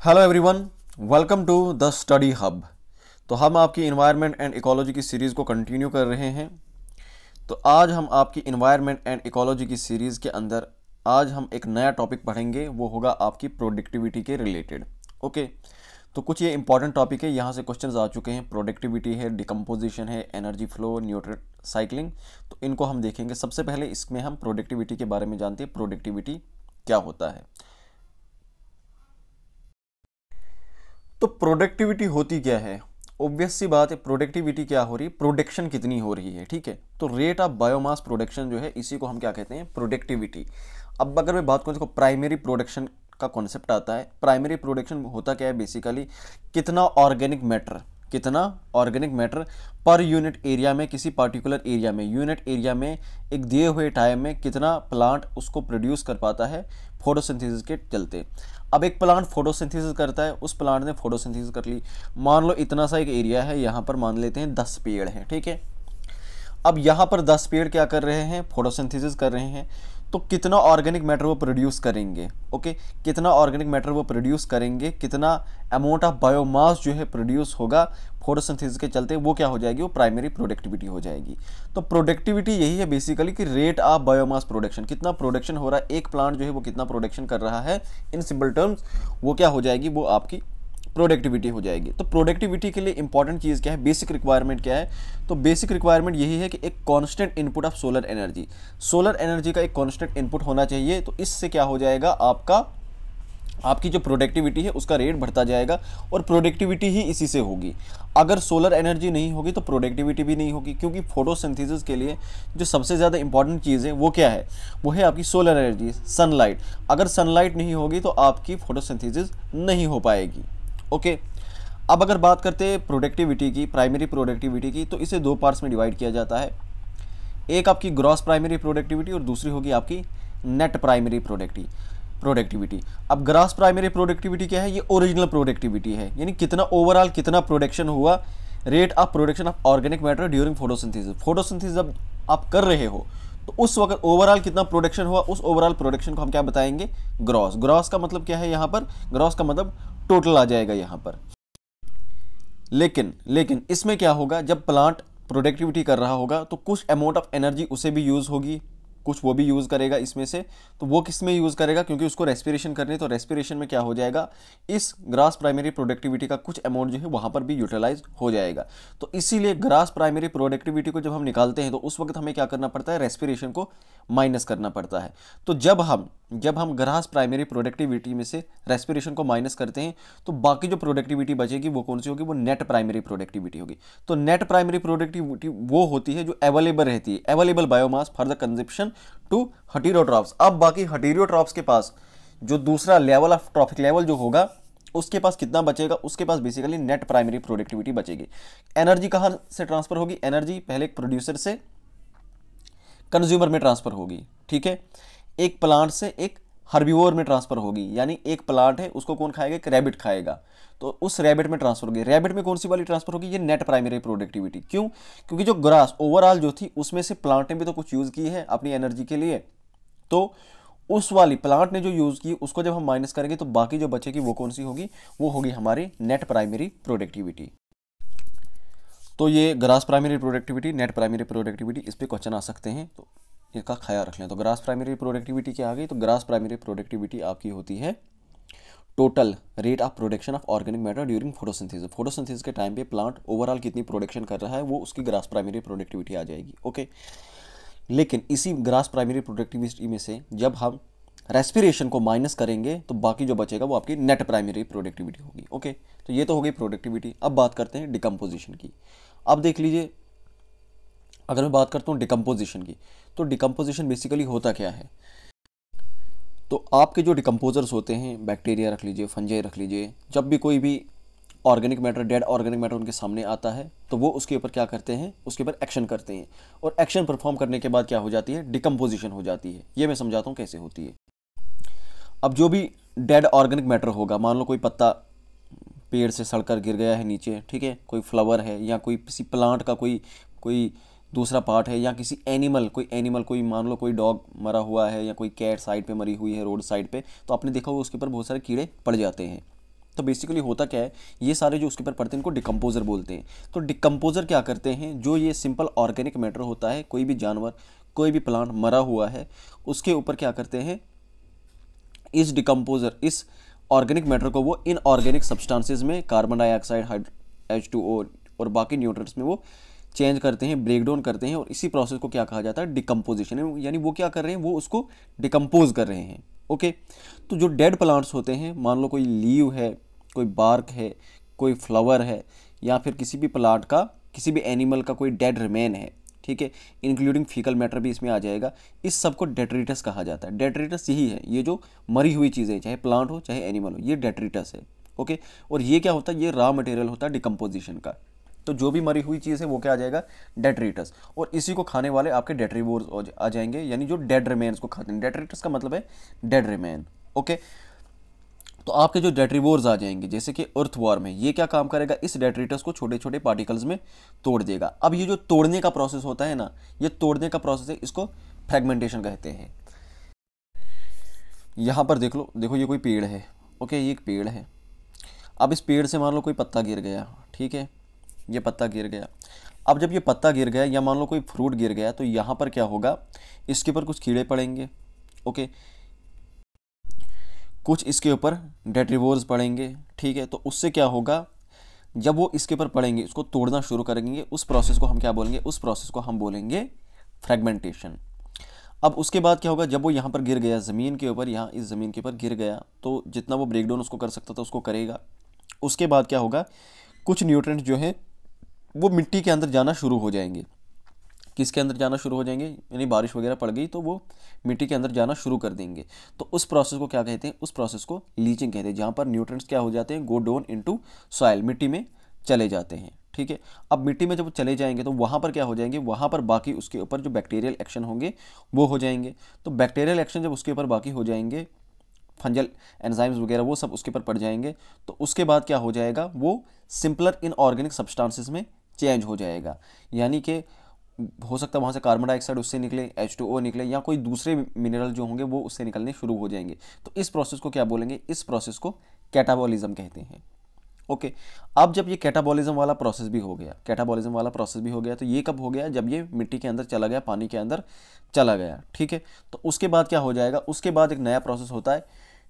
Hello everyone, welcome to the study hub. तो हम आपकी इन्वायरमेंट एंड इकोलॉजी की सीरीज़ को कंटिन्यू कर रहे हैं। तो आज हम आपकी इन्वायरमेंट एंड इकोलॉजी की सीरीज़ के अंदर आज हम एक नया टॉपिक पढ़ेंगे, वो होगा आपकी प्रोडक्टिविटी के रिलेटेड। ओके, तो कुछ ये इंपॉर्टेंट टॉपिक है, यहाँ से क्वेश्चंस आ चुके हैं। प्रोडक्टिविटी है, डिकम्पोजिशन है, एनर्जी फ्लो, न्यूट्रिएंट साइक्लिंग। तो इनको हम देखेंगे। सबसे पहले इसमें हम प्रोडक्टिविटी के बारे में जानते हैं, प्रोडक्टिविटी क्या होता है। तो प्रोडक्टिविटी होती क्या है? ऑब्वियस सी बात है, प्रोडक्टिविटी क्या हो रही है, प्रोडक्शन कितनी हो रही है। ठीक है, तो रेट ऑफ बायोमास प्रोडक्शन जो है, इसी को हम क्या कहते हैं, प्रोडक्टिविटी। अब अगर मैं बात करूँ, देखो प्राइमरी प्रोडक्शन का कॉन्सेप्ट आता है। प्राइमरी प्रोडक्शन होता क्या है, बेसिकली कितना organic matter per unit area में, किसी पर्टिकुलर एरिया में, यूनिट एरिया में एक दिए हुए टाइम में कितना प्लांट उसको प्रोड्यूस कर पाता है फोटोसिंथेसिस के चलते। अब एक प्लांट फोटोसिंथेसिस करता है, उस प्लांट ने फोटोसिंथेसिस कर ली, मान लो इतना सा एक एरिया है, यहाँ पर मान लेते हैं 10 पेड़ हैं। ठीक है, अब यहाँ पर 10 पेड़ क्या कर रहे हैं, फोटोसिंथेसिस कर रहे हैं। तो कितना ऑर्गेनिक मैटर वो प्रोड्यूस करेंगे। ओके, कितना ऑर्गेनिक मैटर वो प्रोड्यूस करेंगे, कितना अमाउंट ऑफ बायोमास जो है प्रोड्यूस होगा फोटोसिंथेसिस के चलते, वो क्या हो जाएगी, वो प्राइमरी प्रोडक्टिविटी हो जाएगी। तो प्रोडक्टिविटी यही है बेसिकली कि रेट ऑफ बायोमास प्रोडक्शन, कितना प्रोडक्शन हो रहा है, एक प्लांट जो है वो कितना प्रोडक्शन कर रहा है, इन सिंपल टर्म्स वो क्या हो जाएगी, वो आपकी प्रोडक्टिविटी हो जाएगी। तो प्रोडक्टिविटी के लिए इंपॉर्टेंट चीज़ क्या है, बेसिक रिक्वायरमेंट क्या है? तो बेसिक रिक्वायरमेंट यही है कि एक constant input of solar energy, solar energy का एक कांस्टेंट इनपुट होना चाहिए। तो इससे क्या हो जाएगा, आपकी जो प्रोडक्टिविटी है उसका रेट बढ़ता जाएगा, और प्रोडक्टिविटी ही इसी से होगी। अगर सोलर एनर्जी नहीं होगी तो प्रोडक्टिविटी भी नहीं होगी, क्योंकि फोटोसिंथेसिस के लिए जो सबसे ज़्यादा इंपॉर्टेंट चीज़ है वो क्या है, वो है आपकी सोलर एनर्जी, सनलाइट। अगर सनलाइट नहीं होगी तो आपकी फोटोसिंथेसिस नहीं हो पाएगी। ओके, अब अगर बात करते हैं प्रोडक्टिविटी की, प्राइमरी प्रोडक्टिविटी की, तो इसे दो पार्ट्स में डिवाइड किया जाता है। एक आपकी ग्रॉस प्राइमरी प्रोडक्टिविटी और दूसरी होगी आपकी नेट प्राइमरी प्रोडक्टिविटी। अब ग्रॉस प्राइमरी प्रोडक्टिविटी क्या है, ये ओरिजिनल प्रोडक्टिविटी है, यानी कितना ओवरऑल कितना प्रोडक्शन हुआ, rate of production of organic matter during photosynthesis. Photosynthesis जब आप कर रहे हो तो उस वक्त ओवरऑल कितना प्रोडक्शन हुआ, उस ओवरऑल प्रोडक्शन को हम क्या बताएंगे, ग्रॉस। ग्रॉस का मतलब क्या है, यहाँ पर ग्रॉस का मतलब टोटल आ जाएगा यहाँ पर। लेकिन इसमें क्या होगा, जब प्लांट प्रोडक्टिविटी कर रहा होगा तो कुछ अमाउंट ऑफ एनर्जी उसे भी यूज़ होगी, कुछ वो भी यूज़ करेगा इसमें से। तो वो किस में यूज़ करेगा, क्योंकि उसको रेस्पिरेशन करनी है, तो रेस्पिरेशन में क्या हो जाएगा, इस ग्रास प्राइमरी प्रोडक्टिविटी का कुछ अमाउंट जो है वहाँ पर भी यूटिलाइज हो जाएगा। तो इसीलिए ग्रास प्राइमरी प्रोडक्टिविटी को जब हम निकालते हैं तो उस वक्त हमें क्या करना पड़ता है, रेस्पिरेशन को माइनस करना पड़ता है। तो जब हम ग्रास प्राइमरी प्रोडक्टिविटी में से रेस्पिरेशन को माइनस करते हैं तो बाकी जो प्रोडक्टिविटी बचेगी वो कौन सी होगी, वो नेट प्राइमरी प्रोडक्टिविटी होगी। तो नेट प्राइमरी प्रोडक्टिविटी वो होती है जो अवेलेबल रहती है, available biomass for the consumption to heterotrophs. अब बाकी हेटेरोट्रॉफ्स के पास जो दूसरा लेवल ऑफ ट्रॉफिक लेवल जो होगा, उसके पास कितना बचेगा, उसके पास बेसिकली नेट प्राइमरी प्रोडक्टिविटी बचेगी। एनर्जी कहाँ से ट्रांसफर होगी, एनर्जी पहले एक प्रोड्यूसर से कंज्यूमर में ट्रांसफर होगी। ठीक है, एक प्लांट से एक हर्बीवोर में ट्रांसफर होगी, यानी एक प्लांट है उसको कौन खाएगा, एक रैबिट खाएगा, तो उस रैबिट में ट्रांसफर होगी। रैबिट में कौन सी वाली ट्रांसफर होगी, ये नेट प्राइमरी प्रोडक्टिविटी। क्यों, क्योंकि जो ग्रास ओवरऑल जो थी उसमें से प्लांट ने भी तो कुछ यूज़ की है अपनी एनर्जी के लिए, तो उस वाली प्लांट ने जो यूज़ की उसको जब हम माइनस करेंगे तो बाकी जो बचेगी वो कौन सी होगी, वो होगी हमारी नेट प्राइमरी प्रोडक्टिविटी। तो ये grass primary productivity, net primary productivity, इस पर क्वेश्चन आ सकते हैं, तो इसका ख्याल रख लें। तो ग्रास प्राइमरी प्रोडक्टिविटी क्या आ गई, तो ग्रास प्राइमरी प्रोडक्टिविटी आपकी होती है total rate of production of organic matter during photosynthesis. Photosynthesis के टाइम पे प्लांट ओवरऑल कितनी प्रोडक्शन कर रहा है, वो उसकी ग्रास प्राइमरी प्रोडक्टिविटी आ जाएगी। ओके, लेकिन इसी ग्रास प्राइमरी प्रोडक्टिविटी में से जब हम रेस्पिरेशन को माइनस करेंगे तो बाकी जो बचेगा वो आपकी नेट प्राइमरी प्रोडक्टिविटी होगी। ओके, तो ये तो हो गई प्रोडक्टिविटी। अब बात करते हैं डिकम्पोजिशन की। अब देख लीजिए, अगर मैं बात करता हूँ डिकम्पोजिशन की, तो डिकम्पोजिशन बेसिकली होता क्या है। तो आपके जो डिकम्पोजर्स होते हैं, बैक्टीरिया रख लीजिए, फंजाई रख लीजिए, जब भी कोई भी organic matter, dead organic matter उनके सामने आता है तो वो उसके ऊपर क्या करते हैं, उसके ऊपर एक्शन करते हैं, और एक्शन परफॉर्म करने के बाद क्या हो जाती है, डिकम्पोजिशन हो जाती है। ये मैं समझाता हूँ कैसे होती है। अब जो भी डेड ऑर्गेनिक मैटर होगा, मान लो कोई पत्ता पेड़ से सड़कर गिर गया है नीचे, ठीक है, कोई फ्लावर है, या कोई किसी प्लांट का कोई दूसरा पार्ट है, या किसी एनिमल कोई मान लो कोई डॉग मरा हुआ है, या कोई कैट साइड पे मरी हुई है रोड साइड पे, तो आपने देखा होगा उसके ऊपर बहुत सारे कीड़े पड़ जाते हैं। तो बेसिकली होता क्या है, ये सारे जो उसके ऊपर पड़ते हैं इनको डिकम्पोजर बोलते हैं। तो डिकम्पोजर क्या करते हैं, जो ये सिंपल ऑर्गेनिक मैटर होता है, कोई भी जानवर कोई भी प्लांट मरा हुआ है उसके ऊपर क्या करते हैं, इस डिकम्पोजर इस ऑर्गेनिक मैटर को वो इनऑर्गेनिक सब्सटेंसेस में कार्बन डाइऑक्साइड H2O और बाकी न्यूट्रिएंट्स में वो चेंज करते हैं, ब्रेक डाउन करते हैं, और इसी प्रोसेस को क्या कहा जाता है, डिकम्पोजिशन। यानी वो क्या कर रहे हैं, वो उसको डिकम्पोज कर रहे हैं। ओके, तो जो डेड प्लांट्स होते हैं, मान लो कोई लीव है, कोई बार्क है, कोई फ्लावर है, या फिर किसी भी प्लांट का किसी भी एनिमल का कोई डेड रिमेन है, ठीक है, इंक्लूडिंग फीकल मैटर भी इसमें आ जाएगा, इस सब को डेट्रिटस कहा जाता है। डेट्रिटस यही है, ये जो मरी हुई चीज़ें, चाहे प्लांट हो चाहे एनिमल हो, ये डेट्रिटस है। ओके, और ये क्या होता है, ये रॉ मटेरियल होता है डिकम्पोजिशन का। तो जो भी मरी हुई चीज़ है वो क्या आ जाएगा, डेट्रिटस, और इसी को खाने वाले आपके डेट्रीवोर्स आ जाएंगे, यानी जो डेड रिमेन्स को खाते हैं। डेट्रिटस का मतलब है डेड रिमेन। ओके, तो आपके जो डेट्रीवोर्स आ जाएंगे, जैसे कि अर्थवॉर्म है, ये क्या काम करेगा, इस डेट्रिटस को छोटे छोटे पार्टिकल्स में तोड़ देगा। अब ये जो तोड़ने का प्रोसेस होता है ना, ये तोड़ने का प्रोसेस है, इसको फ्रेगमेंटेशन कहते हैं। यहाँ पर देख लो, देखो ये कोई पेड़ है, ओके, ये एक पेड़ है। अब इस पेड़ से मान लो कोई पत्ता गिर गया, ठीक है, ये पत्ता गिर गया। अब जब ये पत्ता गिर गया या मान लो कोई फ्रूट गिर गया, तो यहाँ पर क्या होगा, इसके ऊपर कुछ कीड़े पड़ेंगे, ओके, कुछ इसके ऊपर डेट्रीवोर्स पड़ेंगे, ठीक है। तो उससे क्या होगा, जब वो इसके ऊपर पड़ेंगे, इसको तोड़ना शुरू करेंगे, उस प्रोसेस को हम क्या बोलेंगे, उस प्रोसेस को हम बोलेंगे फ्रेगमेंटेशन। अब उसके बाद क्या होगा, जब वो यहाँ पर गिर गया ज़मीन के ऊपर, यहाँ इस ज़मीन के ऊपर गिर गया, तो जितना वो ब्रेक डाउन उसको कर सकता था उसको करेगा। उसके बाद क्या होगा, कुछ न्यूट्रिएंट्स जो है वो मिट्टी के अंदर जाना शुरू हो जाएंगे। किसके अंदर जाना शुरू हो जाएंगे, यानी बारिश वगैरह पड़ गई तो वो मिट्टी के अंदर जाना शुरू कर देंगे। तो उस प्रोसेस को क्या कहते हैं, उस प्रोसेस को लीचिंग कहते हैं, जहाँ पर न्यूट्रिएंट्स क्या हो जाते हैं, गो डाउन इनटू सॉइल, मिट्टी में चले जाते हैं, ठीक है। अब मिट्टी में जब चले जाएंगे तो वहाँ पर क्या हो जाएंगे, वहाँ पर बाकी उसके ऊपर जो बैक्टीरियल एक्शन होंगे वो हो जाएंगे। तो बैक्टीरियल एक्शन जब उसके ऊपर बाकी हो जाएंगे, फंजल एंजाइम्स वगैरह वो सब उसके ऊपर पड़ जाएंगे, तो उसके बाद क्या हो जाएगा, वो सिंपलर इनऑर्गेनिक सब्सटेंसेस में चेंज हो जाएगा। यानी कि हो सकता है वहाँ से कार्बन डाइऑक्साइड उससे निकले, H2O निकले, या कोई दूसरे मिनरल जो होंगे वो उससे निकलने शुरू हो जाएंगे। तो इस प्रोसेस को क्या बोलेंगे, इस प्रोसेस को कैटाबॉलिज्म कहते हैं। ओके, अब जब ये कैटाबॉलिज्म वाला प्रोसेस भी हो गया, कैटाबॉलिज्म वाला प्रोसेस भी हो गया, तो ये कब हो गया, जब ये मिट्टी के अंदर चला गया, पानी के अंदर चला गया, ठीक है। तो उसके बाद क्या हो जाएगा, उसके बाद एक नया प्रोसेस होता है,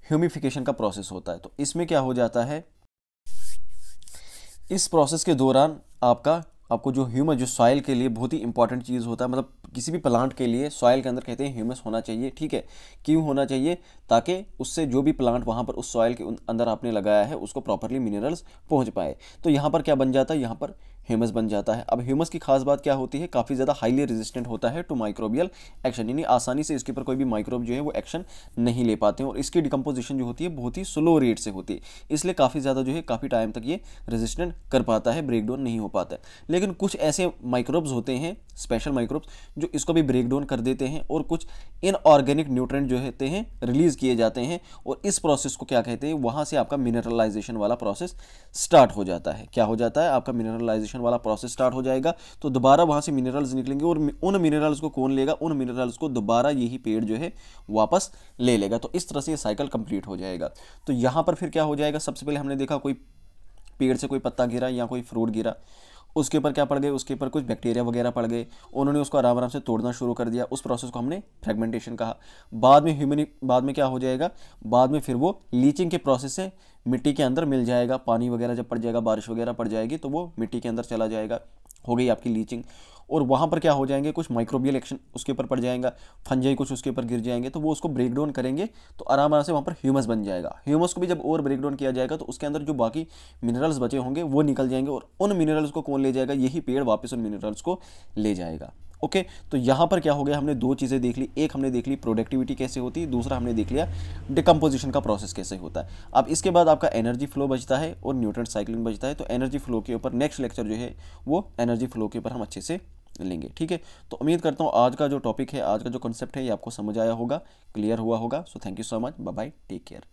ह्यूमिफिकेशन का प्रोसेस होता है। तो इसमें क्या हो जाता है, इस प्रोसेस के दौरान आपको जो ह्यूमस, जो सॉइल के लिए बहुत ही इंपॉर्टेंट चीज़ होता है, मतलब किसी भी प्लांट के लिए सॉइल के अंदर कहते हैं ह्यूमस होना चाहिए, ठीक है। क्यों होना चाहिए, ताकि उससे जो भी प्लांट वहाँ पर उस सॉइल के अंदर आपने लगाया है उसको प्रॉपरली मिनरल्स पहुँच पाए। तो यहाँ पर क्या बन जाता है, यहाँ पर ह्यूमस बन जाता है। अब ह्यूमस की खास बात क्या होती है, काफ़ी ज़्यादा हाईली रेजिस्टेंट होता है टू माइक्रोबियल एक्शन, यानी आसानी से इसके ऊपर कोई भी माइक्रोब जो है वो एक्शन नहीं ले पाते हैं, और इसकी डिकम्पोजिशन जो होती है बहुत ही स्लो रेट से होती है, इसलिए काफ़ी ज़्यादा जो है काफ़ी टाइम तक ये रेजिस्टेंट कर पाता है, ब्रेक डाउन नहीं हो पाता है। लेकिन कुछ ऐसे माइक्रोब्स होते हैं, स्पेशल माइक्रोब्स, जो इसको भी ब्रेक डाउन कर देते हैं, और कुछ इनऑर्गेनिक न्यूट्रिएंट जो होते हैं रिलीज किए जाते हैं, और इस प्रोसेस को क्या कहते हैं, वहाँ से आपका मिनरलाइजेशन वाला प्रोसेस स्टार्ट हो जाता है। क्या हो जाता है, आपका मिनरलाइजेशन वाला प्रोसेस स्टार्ट हो जाएगा, तो दोबारा वहाँ से मिनरल्स निकलेंगे, और उन मिनरल्स को कौन लेगा, उन मिनरल्स को दोबारा यही पेड़ जो है वापस ले लेगा। तो इस तरह से ये साइकिल कंप्लीट हो जाएगा। तो यहाँ पर फिर क्या हो जाएगा, सबसे पहले हमने देखा कोई पेड़ से कोई पत्ता गिरा या कोई फ्रूट गिरा, उसके ऊपर क्या पड़ गए, उसके ऊपर कुछ बैक्टीरिया वगैरह पड़ गए, उन्होंने उसको आराम आराम से तोड़ना शुरू कर दिया, उस प्रोसेस को हमने फ्रेगमेंटेशन कहा। बाद में क्या हो जाएगा, बाद में फिर वो लीचिंग के प्रोसेस से मिट्टी के अंदर मिल जाएगा, पानी वगैरह जब पड़ जाएगा, बारिश वगैरह पड़ जाएगी तो वो मिट्टी के अंदर चला जाएगा, हो गई आपकी लीचिंग। और वहाँ पर क्या हो जाएंगे, कुछ माइक्रोबियल एक्शन उसके ऊपर पड़ जाएगा, फंजाई कुछ उसके ऊपर गिर जाएंगे, तो वो उसको ब्रेक डाउन करेंगे, तो आराम से वहाँ पर ह्यूमस बन जाएगा। ह्यूमस को भी जब और ब्रेक डाउन किया जाएगा तो उसके अंदर जो बाकी मिनरल्स बचे होंगे वो निकल जाएंगे, और उन मिनरल्स को कौन ले जाएगा, यही पेड़ वापस उन मिनरल्स को ले जाएगा। ओके, तो यहाँ पर क्या हो गया, हमने दो चीज़ें देख ली, एक हमने देख ली प्रोडक्टिविटी कैसे होती है, दूसरा हमने देख लिया डिकम्पोजिशन का प्रोसेस कैसे होता है। अब इसके बाद आपका एनर्जी फ्लो बचता है और न्यूट्रिएंट साइक्लिंग बचता है। तो एनर्जी फ्लो के ऊपर नेक्स्ट लेक्चर जो है वो एनर्जी फ्लो के ऊपर हम अच्छे से लेंगे, ठीक है। तो उम्मीद करता हूँ आज का जो टॉपिक है, आज का जो कंसेप्ट है ये आपको समझ आया होगा, क्लियर हुआ होगा। So thank you so much, bye bye, take care.